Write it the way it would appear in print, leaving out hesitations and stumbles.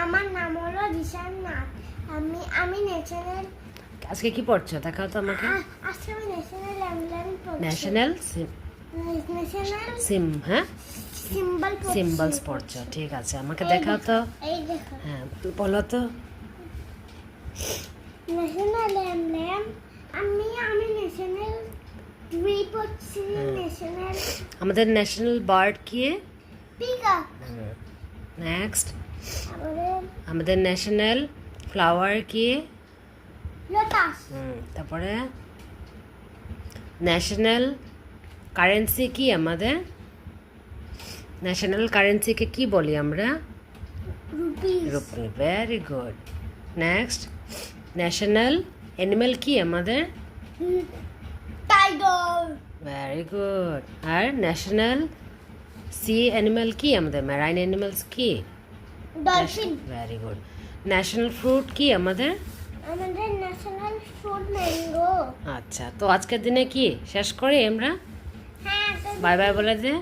আমার নাম হলো রিশান নাথ। আমি ন্যাশনাল আজকে কি পড়ছো দেখাও তো আমাকে। আজকে আমি ন্যাশনাল এমব্লেম পড়ছি। ন্যাশনাল ন্যাশনাল সিম হ্যাঁ সিম্বল পড়ছি। সিম্বলস পড়ছো, ঠিক আছে আমাকে দেখাও তো। এই দেখো হ্যাঁ বলো তো। National emblem. আমি ন্যাশনাল ট্রি পড়ছি। ন্যাশনাল আমাদের ন্যাশনাল বার্ড কি? পিকক। নেক্সট তারপরে আমাদের ন্যাশনাল ফ্লাওয়ার কি? লোটাস। তারপরে ন্যাশনাল কারেন্সি কি আমাদের? ন্যাশনাল কারেন্সিকে কি বলি আমরা? Rupees. Rupee, very good. Next national animal কি আমাদের? টাইগার। Very good. আর ন্যাশনাল সি অ্যানিমেল কি আমাদের? ম্যারাইন অ্যানিমেলস কি? Dolphin. Very good. National fruit কি আমাদের? আমাদের ন্যাশনাল ফ্রুট ম্যাঙ্গো। আচ্ছা, তো আজকের দিনে কি শেষ করি আমরা? হ্যাঁ বাই বাই বলে দে।